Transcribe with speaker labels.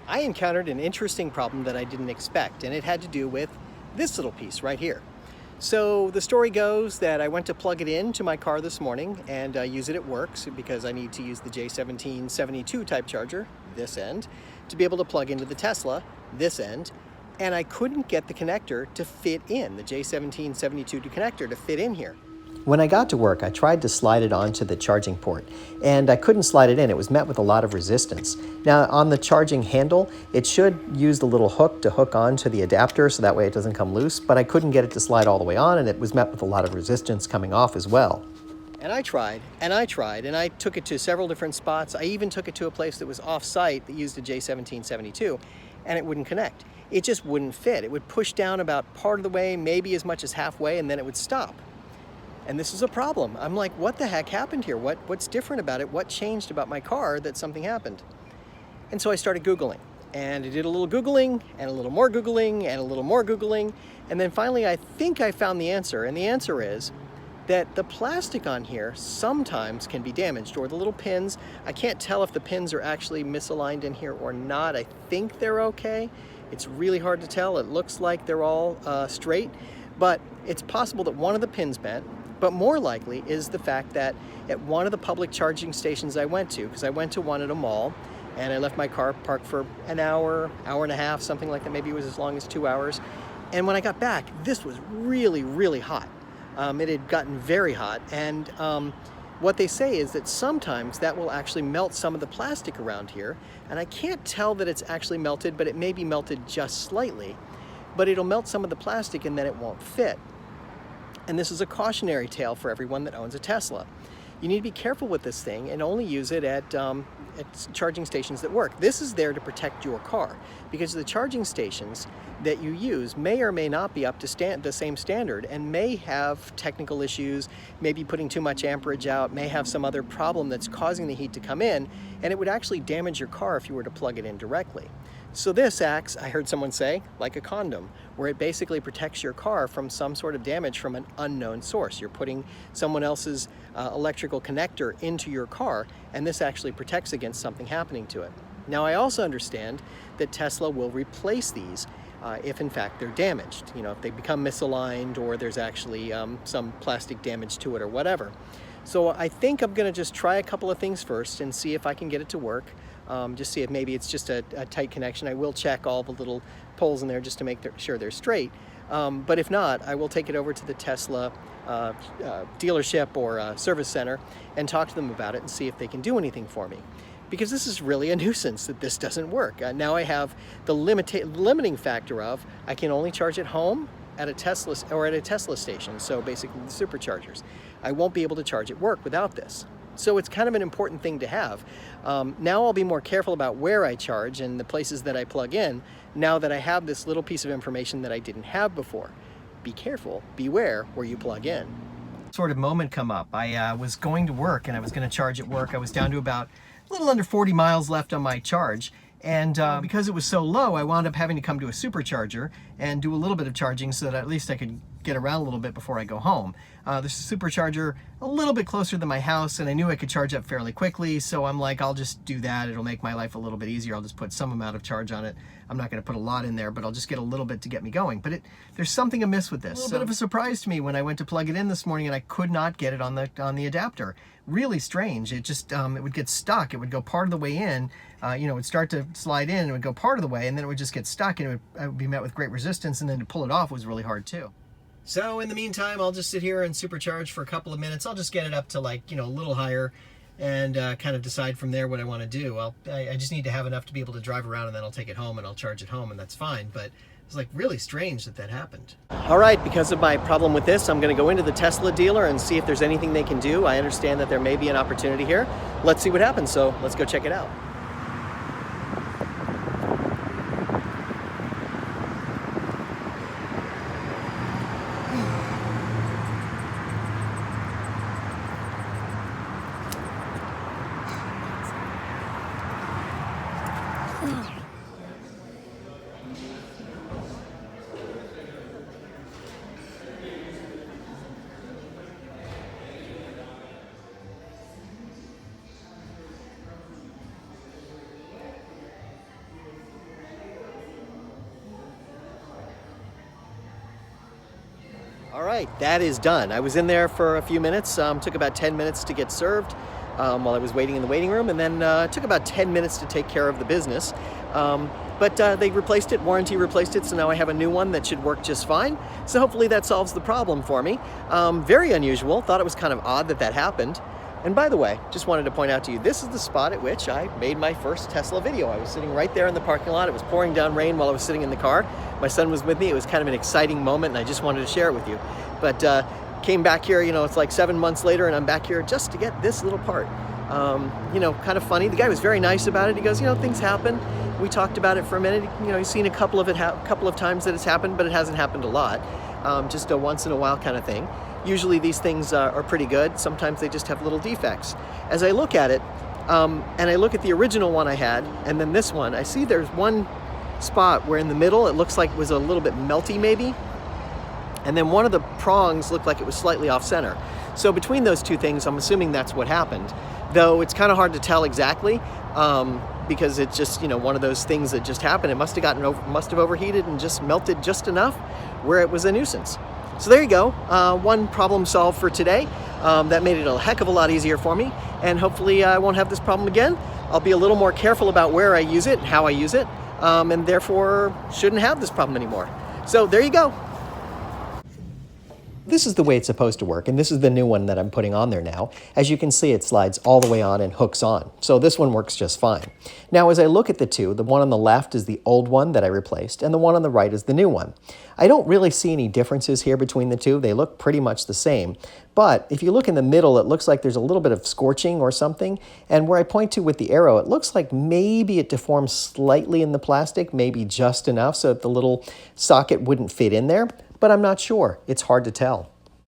Speaker 1: I encountered an interesting problem that I didn't expect, and it had to do with this little piece right here. So the story goes that I went to plug it into my car this morning and use it at work because I need to use the J1772 type charger, this end, to be able to plug into the Tesla, this end, and I couldn't get the connector to fit in, the J1772 connector to fit in here. When I got to work, I tried to slide it onto the charging port, and I couldn't slide it in. It was met with a lot of resistance. Now, on the charging handle, it should use the little hook to hook onto the adapter so that way it doesn't come loose, but I couldn't get it to slide all the way on, and it was met with a lot of resistance coming off as well. And I tried, and I tried, and I took it to several different spots. I even took it to a place that was off-site that used a J1772, and it wouldn't connect. It just wouldn't fit. It would push down about part of the way, maybe as much as halfway, and then it would stop. And this is a problem. I'm like, what the heck happened here? What's different about it? What changed about my car that something happened? And so I started Googling, and I did a little Googling and a little more Googling and a little more Googling. And then finally, I think I found the answer. And the answer is that the plastic on here sometimes can be damaged, or the little pins. I can't tell if the pins are actually misaligned in here or not. I think they're okay. It's really hard to tell. It looks like they're all straight, but it's possible that one of the pins bent. But more likely is the fact that at one of the public charging stations I went to, because I went to one at a mall, and I left my car parked for an hour, hour and a half, something like that. Maybe it was as long as 2 hours. And when I got back, this was really, really hot. It had gotten very hot. And what they say is that sometimes that will actually melt some of the plastic around here. And I can't tell that it's actually melted, but it may be melted just slightly. But it'll melt some of the plastic and then it won't fit. And this is a cautionary tale for everyone that owns a Tesla. You need to be careful with this thing and only use it at charging stations that work. This is there to protect your car, because the charging stations that you use may or may not be up to the same standard and may have technical issues, may be putting too much amperage out, may have some other problem that's causing the heat to come in, and it would actually damage your car if you were to plug it in directly. So this acts, I heard someone say, like a condom, where it basically protects your car from some sort of damage from an unknown source. You're putting someone else's electrical connector into your car, and this actually protects against something happening to it. Now, I also understand that Tesla will replace these if in fact they're damaged. You know, if they become misaligned or there's actually some plastic damage to it or whatever. So I think I'm gonna just try a couple of things first and see if I can get it to work. Just see if maybe it's just a tight connection. I will check all the little poles in there just to make sure they're straight. But if not, I will take it over to the Tesla dealership or service center and talk to them about it and see if they can do anything for me. Because this is really a nuisance that this doesn't work. Now I have the limiting factor of I can only charge at home, at a Tesla, or at a Tesla station, so basically the Superchargers. I won't be able to charge at work without this. So it's kind of an important thing to have. Now I'll be more careful about where I charge and the places that I plug in, now that I have this little piece of information that I didn't have before. Be careful, beware where you plug in. Sort of moment come up. I was going to work and I was going to charge at work. I was down to about a little under 40 miles left on my charge. And because it was so low, I wound up having to come to a Supercharger and do a little bit of charging so that at least I could get around a little bit before I go home. There's a Supercharger a little bit closer than my house, and I knew I could charge up fairly quickly, so I'm like, I'll just do that. It'll make my life a little bit easier. I'll just put some amount of charge on it. I'm not going to put a lot in there, but I'll just get a little bit to get me going. But there's something amiss with this. A little bit of a surprise to me when I went to plug it in this morning and I could not get it on the adapter. Really strange. It just it would get stuck. It would go part of the way in. It would start to slide in and it would go part of the way, and then it would just get stuck, and I would be met with great resistance, and then to pull it off was really hard too. So in the meantime, I'll just sit here and supercharge for a couple of minutes. I'll just get it up to a little higher and kind of decide from there what I want to do. I just need to have enough to be able to drive around, and then I'll take it home and I'll charge it home, and that's fine. But it's really strange that happened. All right, because of my problem with this, I'm going to go into the Tesla dealer and see if there's anything they can do. I understand that there may be an opportunity here. Let's see what happens. So let's go check it out. All right, that is done. I was in there for a few minutes, took about 10 minutes to get served while I was waiting in the waiting room, and then took about 10 minutes to take care of the business. But they replaced it, warranty replaced it, so now I have a new one that should work just fine. So hopefully that solves the problem for me. Very unusual, thought it was kind of odd that that happened. And by the way, just wanted to point out to you, this is the spot at which I made my first Tesla video. I was sitting right there in the parking lot. It was pouring down rain while I was sitting in the car. My son was with me. It was kind of an exciting moment, and I just wanted to share it with you. But came back here, you know, it's like 7 months later, and I'm back here just to get this little part. You know, kind of funny. The guy was very nice about it. He goes, you know, things happen. We talked about it for a minute. You know, he's seen a couple of times that it's happened, but it hasn't happened a lot. Just a once in a while kind of thing. Usually these things are pretty good. Sometimes they just have little defects. As I look at it, and I look at the original one I had, and then this one, I see there's one spot where in the middle it looks like it was a little bit melty maybe, and then one of the prongs looked like it was slightly off center. So between those two things, I'm assuming that's what happened, though it's kind of hard to tell exactly, because it's just, you know, one of those things that just happened. It must have overheated and just melted just enough where it was a nuisance. So there you go, one problem solved for today. That made it a heck of a lot easier for me, and hopefully I won't have this problem again. I'll be a little more careful about where I use it, how I use it, and therefore shouldn't have this problem anymore. So there you go. This is the way it's supposed to work, and this is the new one that I'm putting on there now. As you can see, it slides all the way on and hooks on. So this one works just fine. Now, as I look at the two, the one on the left is the old one that I replaced, and the one on the right is the new one. I don't really see any differences here between the two. They look pretty much the same. But if you look in the middle, it looks like there's a little bit of scorching or something. And where I point to with the arrow, it looks like maybe it deforms slightly in the plastic, maybe just enough so that the little socket wouldn't fit in there. But I'm not sure. It's hard to tell.